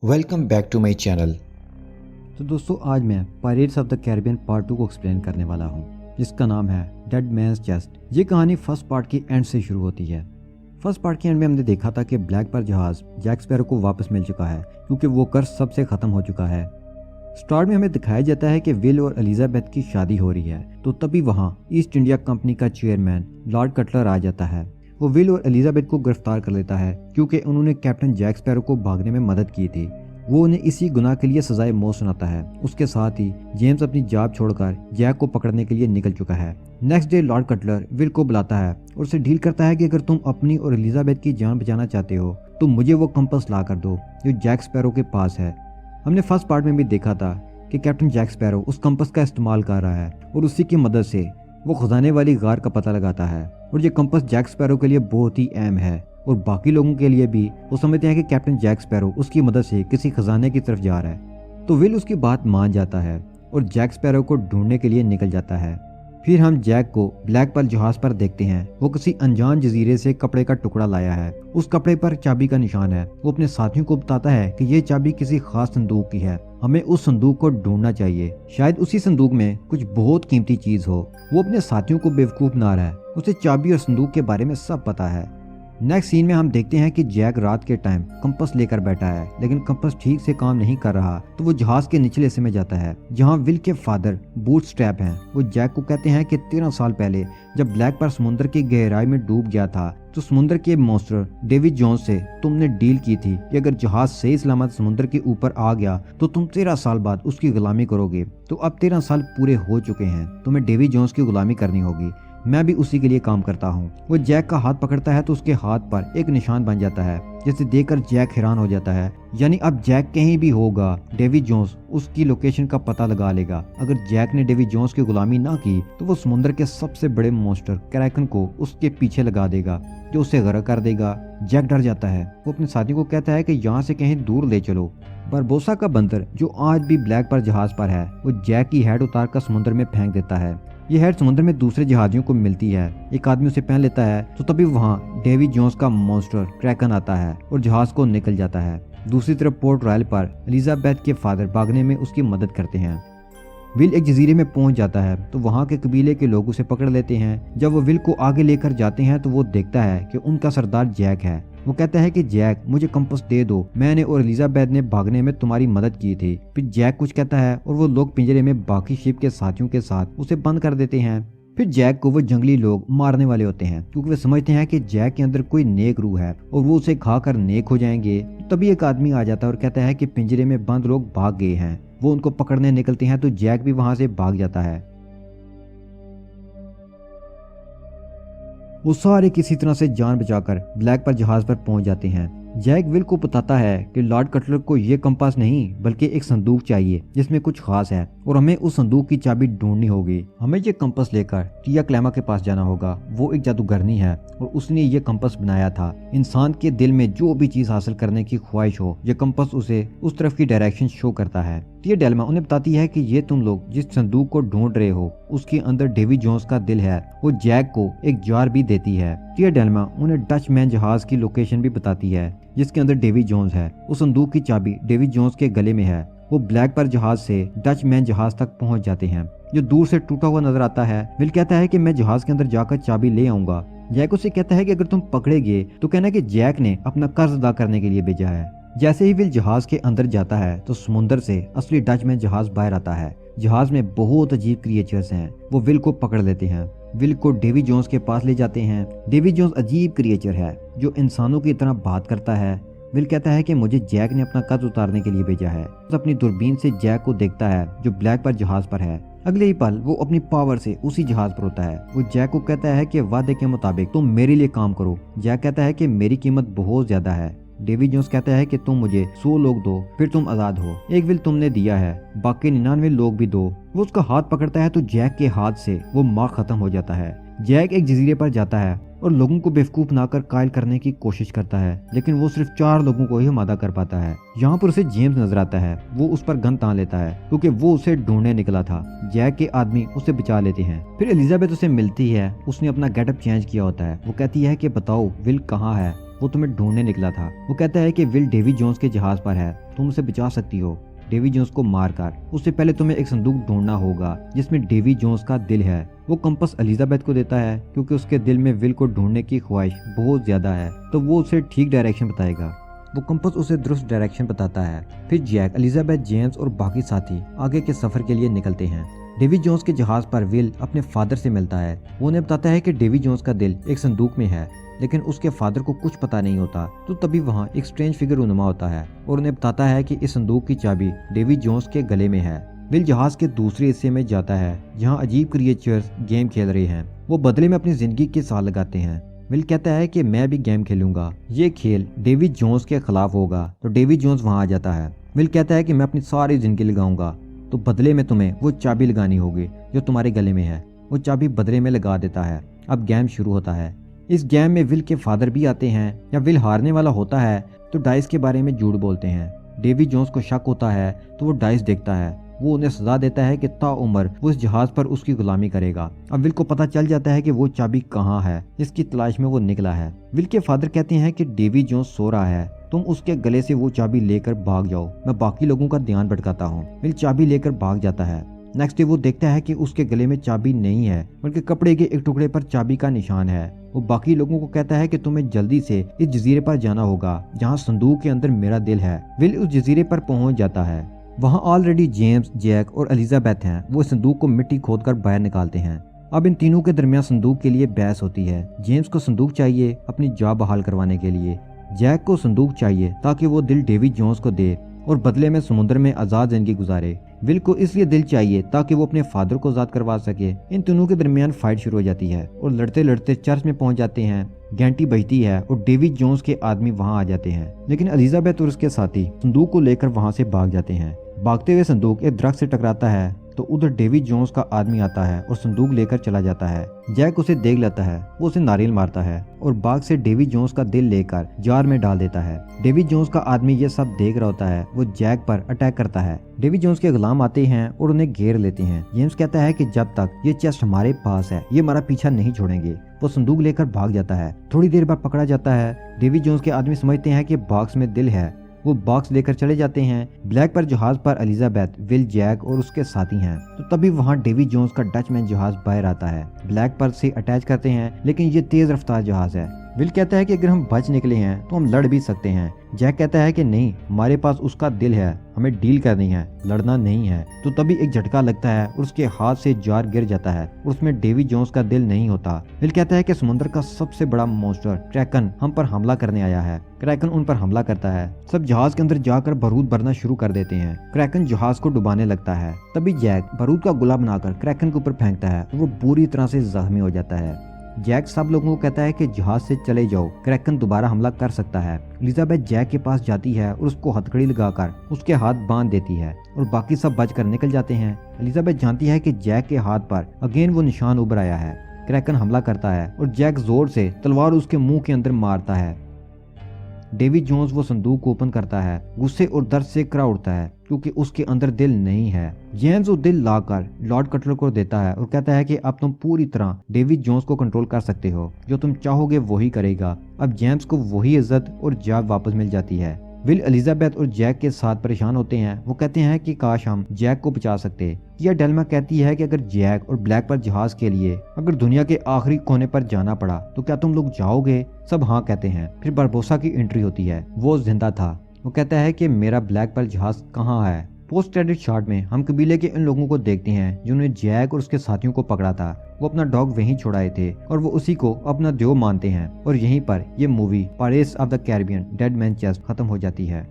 Welcome back to my channel. तो दोस्तों आज मैं pirates of the Caribbean part 2 को एक्सप्लेन करने वाला हूँ, जिसका नाम है डेड मैन्स चेस्ट। ये कहानी फर्स्ट पार्ट की एंड से शुरू होती है। फर्स्ट पार्ट के एंड में हमने देखा था कि ब्लैक पर जहाज जैक स्पैरो को वापस मिल चुका है क्योंकि वो कर्ज सबसे खत्म हो चुका है। स्टार्ट में हमें दिखाया जाता है कि विल और एलिजाबेथ की शादी हो रही है, तो तभी वहाँ ईस्ट इंडिया कंपनी का चेयरमैन लॉर्ड कटलर आ जाता है। वो विल और एलिजाबेथ को गिरफ्तार कर लेता है क्योंकि उन्होंने कैप्टन जैक स्पैरो को भागने में मदद की थी। वो उन्हें इसी गुनाह के लिए सजाए मौत सुनाता है। उसके साथ ही जेम्स अपनी जॉब छोड़कर जैक को पकड़ने के लिए निकल चुका है। Next day Lord Cutler will को बुलाता है और उसे डील करता है कि अगर तुम अपनी और एलिजाबेथ की जान बचाना चाहते हो तो मुझे वो कंपास ला कर दो जो जैक स्पैरो के पास है। हमने फर्स्ट पार्ट में भी देखा था कि कैप्टन जैक स्पैरो उस कंपास का इस्तेमाल कर रहा है और उसी की मदद से वो खजाने वाली गार का पता लगाता है। और ये कंपास जैक स्पैरो के लिए बहुत ही अहम है और बाकी लोगों के लिए भी। वो समझते हैं कि कैप्टन जैक स्पैरो उसकी मदद से किसी खजाने की तरफ जा रहा है, तो विल उसकी बात मान जाता है और जैक स्पैरो को ढूंढने के लिए निकल जाता है। फिर हम जैक को ब्लैक पर्ल जहाज पर देखते हैं। वो किसी अनजान जजीरे से कपड़े का टुकड़ा लाया है। उस कपड़े पर चाबी का निशान है। वो अपने साथियों को बताता है कि ये चाबी किसी खास संदूक की है, हमें उस संदूक को ढूंढना चाहिए, शायद उसी संदूक में कुछ बहुत कीमती चीज हो। वो अपने साथियों को बेवकूफ बना रहा है, उसे चाबी और संदूक के बारे में सब पता है। नेक्स्ट सीन में हम देखते हैं कि जैक रात के टाइम कंपास लेकर बैठा है, लेकिन कंपास ठीक से काम नहीं कर रहा, तो वो जहाज के निचले हिस्से में जाता है जहां विल के फादर बूटस्ट्रैप हैं। वो जैक को कहते हैं कि 13 साल पहले जब ब्लैक पर समुद्र की गहराई में डूब गया था तो समुद्र के मॉन्स्टर डेविड जोन्स से तुमने डील की थी कि अगर जहाज सही सलामत समुद्र के ऊपर आ गया तो तुम 13 साल बाद उसकी गुलामी करोगे। तो अब 13 साल पूरे हो चुके हैं, तुम्हें डेविड जोन्स की गुलामी करनी होगी। मैं भी उसी के लिए काम करता हूँ। वो जैक का हाथ पकड़ता है तो उसके हाथ पर एक निशान बन जाता है, जिसे देखकर जैक हैरान हो जाता है। यानी अब जैक कहीं भी होगा डेविड जोन्स उसकी लोकेशन का पता लगा लेगा। अगर जैक ने डेविड जोन्स की गुलामी ना की तो वो समुद्र के सबसे बड़े मॉन्स्टर क्रैकन को उसके पीछे लगा देगा जो उसे गर्क कर देगा। जैक डर जाता है। वो अपने साथियों को कहता है कि यहाँ से कहीं दूर ले चलो। बारबोसा का बंदर जो आज भी ब्लैक पर जहाज पर है, वो जैक की हेड उतार कर समुद्र में फेंक देता है। ये हेड समुद्र में दूसरे जहाजियों को मिलती है। एक आदमी उसे पहन लेता है, तो तभी वहाँ डेविड जोन्स का मॉन्स्टर क्रैकन आता है और जहाज को निकल जाता है। दूसरी तरफ पोर्ट रॉयल पर एलिजाबेथ के फादर भागने में उसकी मदद करते हैं। विल एक जजीरे में पहुंच जाता है तो वहाँ के कबीले के लोग उसे पकड़ लेते हैं। जब वो विल को आगे लेकर जाते हैं तो वो देखता है कि उनका सरदार जैक है। वो कहता है कि जैक मुझे कंपास दे दो, मैंने और एलिजाबेथ ने भागने में तुम्हारी मदद की थी। फिर जैक कुछ कहता है और वो लोग पिंजरे में बाकी शिप के साथियों के साथ उसे बंद कर देते हैं। फिर जैक को वो जंगली लोग मारने वाले होते हैं क्योंकि वे समझते हैं कि जैक के अंदर कोई नेक रूह है और वो उसे खाकर नेक हो जाएंगे। तभी एक आदमी आ जाता है और कहता है कि पिंजरे में बंद लोग भाग गए हैं। वो उनको पकड़ने निकलते हैं तो जैक भी वहां से भाग जाता है। वो सारे किसी तरह से जान बचाकर ब्लैक पर जहाज पर पहुंच जाते हैं। जैक विल को बताता है कि लॉर्ड कटलर को ये कंपास नहीं बल्कि एक संदूक चाहिए जिसमें कुछ खास है और हमें उस संदूक की चाबी ढूंढनी होगी। हमें ये कंपास लेकर टिया क्लैमा के पास जाना होगा। वो एक जादूगरनी है और उसने ये कंपास बनाया था। इंसान के दिल में जो भी चीज हासिल करने की ख्वाहिश हो, ये कंपास उसे उस तरफ की डायरेक्शन शो करता है। टिया डेल्मा उन्हें बताती है कि ये तुम लोग जिस संदूक को ढूंढ रहे हो उसके अंदर डेविड जोन्स का दिल है। वो जैक को एक जार भी देती है। टिया डेल्मा उन्हें डच मैन जहाज की लोकेशन भी बताती है जिसके अंदर डेविड जोन्स है। उस संदूक की चाबी डेविड जोन्स के गले में है। वो ब्लैक पर जहाज से डच मैन जहाज तक पहुंच जाते हैं जो दूर से टूटा हुआ नजर आता है। विल कहता है कि मैं जहाज के अंदर जाकर चाबी ले आऊंगा। जैक उसे कहता है कि अगर तुम पकड़े गए तो कहना कि जैक ने अपना कर्ज अदा करने के लिए भेजा है। जैसे ही विल जहाज के अंदर जाता है तो समुद्र से असली डच मैन जहाज बाहर आता है। जहाज में बहुत अजीब क्रिएचर्स हैं। वो विल को पकड़ लेते हैं। विल को डेविड जोन्स के पास ले जाते हैं। डेविड जोन्स अजीब क्रिएचर है जो इंसानों की तरह बात करता है। विल कहता है कि मुझे जैक ने अपना कर्ज उतारने के लिए भेजा है। तो अपनी दूरबीन से जैक को देखता है जो ब्लैक पर जहाज पर है। अगले ही पल वो अपनी पावर से उसी जहाज पर होता है। वो जैक को कहता है कि वादे के मुताबिक तुम मेरे लिए काम करो। जैक कहता है कि मेरी कीमत बहुत ज्यादा है। डेविड जोन्स कहता है कि तुम मुझे 100 लोग दो फिर तुम आजाद हो। एक विल तुमने दिया है, बाकी 99 लोग भी दो। वो उसका हाथ पकड़ता है तो जैक के हाथ से वो माँ खत्म हो जाता है। जैक एक जजीरे पर जाता है और लोगों को बेवकूफ बनाकर कायल करने की कोशिश करता है, लेकिन वो सिर्फ 4 लोगों को ही मादा कर पाता है। यहाँ पर उसे जेम्स नजर आता है। वो उस पर गन तान लेता है क्योंकि वो उसे ढूंढने निकला था। जैक के आदमी उसे बचा लेते हैं। फिर एलिजाबेथ उसे मिलती है। उसने अपना गेटअप चेंज किया होता है। वो कहती है कि बताओ विल कहाँ है। वो तुम्हें ढूंढने निकला था। वो कहता है कि विल डेवी जोन्स के जहाज पर है, तुम उसे बचा सकती हो डेवी जोन्स को मारकर। उससे पहले तुम्हें एक संदूक ढूंढना होगा जिसमें डेवी जोन्स का दिल है। वो कंपास एलिजाबेथ को देता है क्योंकि उसके दिल में विल को ढूंढने की ख्वाहिश बहुत ज्यादा है, तो वो उसे ठीक डायरेक्शन बताएगा। वो कंपास उसे दुरुस्त डायरेक्शन बताता है। फिर जैक, एलिजाबेथ, जेम्स और बाकी साथी आगे के सफर के लिए निकलते हैं। डेवी जोन्स के जहाज पर विल अपने फादर से मिलता है। वो उन्हें बताता है कि डेवी जोन्स का दिल एक संदूक में है, लेकिन उसके फादर को कुछ पता नहीं होता। तो तभी वहाँ एक स्ट्रेंज फिगर रूनुमा होता है और उन्हें बताता है कि इस संदूक की चाबी डेवी जोन्स के गले में है। विल जहाज के दूसरे हिस्से में जाता है जहाँ अजीब क्रिएचर्स गेम खेल रहे हैं। वो बदले में अपनी जिंदगी के साथ लगाते हैं। विल कहता है कि मैं भी गेम खेलूंगा, ये खेल डेवी जोन्स के खिलाफ होगा। तो डेवी जोन्स वहाँ आ जाता है। विल कहता है कि मैं अपनी सारी जिंदगी लगाऊंगा, तो बदले में तुम्हें वो चाबी लगानी होगी जो तुम्हारे गले में है। वो चाबी बदले में लगा देता है। अब गेम शुरू होता है। इस गेम में विल के फादर भी आते हैं। या विल हारने वाला होता है तो डाइस के बारे में झूठ बोलते हैं। डेवी जोन्स को शक होता है तो वो डाइस देखता है। वो उन्हें सजा देता है कि ताउम्र वो इस जहाज पर उसकी गुलामी करेगा। अब विल को पता चल जाता है कि वो चाबी कहाँ है। इसकी तलाश में वो निकला है। विल के फादर कहते हैं कि डेवी जोन्स सो रहा है, तुम उसके गले से वो चाबी लेकर भाग जाओ, मैं बाकी लोगों का ध्यान भटकाता हूँ। विल चाबी लेकर भाग जाता है। नेक्स्ट डे वो देखता है कि उसके गले में चाबी नहीं है, बल्कि कपड़े के एक टुकड़े पर चाबी का निशान है। वो बाकी लोगों को कहता है कि तुम्हें जल्दी से इस जजीरे पर जाना होगा जहाँ संदूक के अंदर मेरा दिल है। विल उस जजीरे पर पहुंच जाता है। वहाँ ऑलरेडी जेम्स, जैक और एलिजाबेथ हैं। वो संदूक को मिट्टी खोदकर बाहर निकालते हैं। अब इन तीनों के दरमियान संदूक के लिए बहस होती है। जेम्स को संदूक चाहिए अपनी जान बहाल करवाने के लिए। जैक को संदूक चाहिए ताकि वो दिल डेवी जोन्स को दे और बदले में समुद्र में आजाद जिंदगी गुजारे। विल को इसलिए दिल चाहिए ताकि वो अपने फादर को आजाद करवा सके। इन तीनों के दरमियान फाइट शुरू हो जाती है और लड़ते लड़ते चर्च में पहुंच जाते हैं। घंटी बजती है और डेवी जोन्स के आदमी वहां आ जाते हैं, लेकिन एलिजाबेथ और उसके साथी संदूक को लेकर वहां से भाग जाते हैं। भागते हुए संदूक एक दरख्त से टकराता है तो उधर डेवी जोन्स का आदमी आता है और संदूक लेकर चला जाता है। जैक उसे देख लेता है। वो उसे नारियल मारता है और बाग से डेवी जोन्स का दिल लेकर जार में डाल देता है। डेवी जोन्स का आदमी ये सब देख रहा होता है। वो जैक पर अटैक करता है। डेवी जोन्स के गुलाम आते हैं और उन्हें घेर लेते हैं। जेम्स कहता है कि जब तक ये चेस्ट हमारे पास है ये हमारा पीछा नहीं छोड़ेंगे। वो संदूक लेकर भाग जाता है। थोड़ी देर बाद पकड़ा जाता है। डेवी जोन्स के आदमी समझते हैं कि बॉक्स में दिल है। वो बॉक्स लेकर चले जाते हैं। ब्लैक पर जहाज पर एलिजाबेथ, विल, जैक और उसके साथी हैं। तो तभी वहाँ डेवी जोन्स का डचमैन जहाज बाहर आता है। ब्लैक पर से अटैच करते हैं, लेकिन ये तेज रफ्तार जहाज है। विल कहता है कि अगर हम बच निकले हैं तो हम लड़ भी सकते हैं। जैक कहता है कि नहीं, हमारे पास उसका दिल है, हमें डील करनी है, लड़ना नहीं है। तो तभी एक झटका लगता है और उसके हाथ से जार गिर जाता है और उसमें डेवी जोन्स का दिल नहीं होता। विल कहता है कि समुद्र का सबसे बड़ा मॉन्स्टर क्रैकन हम पर हमला करने आया है। क्रैकन उन पर हमला करता है। सब जहाज के अंदर जाकर बारूद भरना शुरू कर देते हैं। क्रैकन जहाज को डुबाने लगता है। तभी जैक बारूद का गोला बनाकर क्रैकन के ऊपर फेंकता है और वो बुरी तरह से जख्मी हो जाता है। जैक सब लोगों को कहता है कि जहाज से चले जाओ, क्रैकन दोबारा हमला कर सकता है। एलिजाबेथ जैक के पास जाती है और उसको हथकड़ी लगाकर उसके हाथ बांध देती है और बाकी सब बचकर निकल जाते हैं। एलिजाबेथ जानती है कि जैक के हाथ पर अगेन वो निशान उभर आया है। क्रैकन हमला करता है और जैक जोर से तलवार उसके मुंह के अंदर मारता है। डेवी जोन्स वो संदूक ओपन करता है। गुस्से और दर्द से करा उठता है क्योंकि उसके अंदर दिल नहीं है। जेम्स वो दिल लाकर लॉर्ड कटलर को देता है और कहता है कि अब तुम पूरी तरह डेवी जोन्स को कंट्रोल कर सकते हो, जो तुम चाहोगे वही करेगा। अब जेम्स को वही इज्जत और जान वापस मिल जाती है। विल, एलिजाबेथ और जैक के साथ परेशान होते हैं। वो कहते हैं कि काश हम जैक को बचा सकते। किया डेल्मा कहती है कि अगर जैक और ब्लैक पर जहाज के लिए अगर दुनिया के आखिरी कोने पर जाना पड़ा तो क्या तुम लोग जाओगे? सब हाँ कहते हैं। फिर बारबोसा की एंट्री होती है। वो जिंदा था। वो कहता है कि मेरा ब्लैक पर जहाज कहाँ है। पोस्ट क्रेडिट शॉट में हम कबीले के इन लोगों को देखते हैं जिन्होंने जैक और उसके साथियों को पकड़ा था। वो अपना डॉग वहीं छोड़ाए थे और वो उसी को अपना देव मानते हैं। और यहीं पर ये movie pirates of the Caribbean dead man chest खत्म हो जाती है।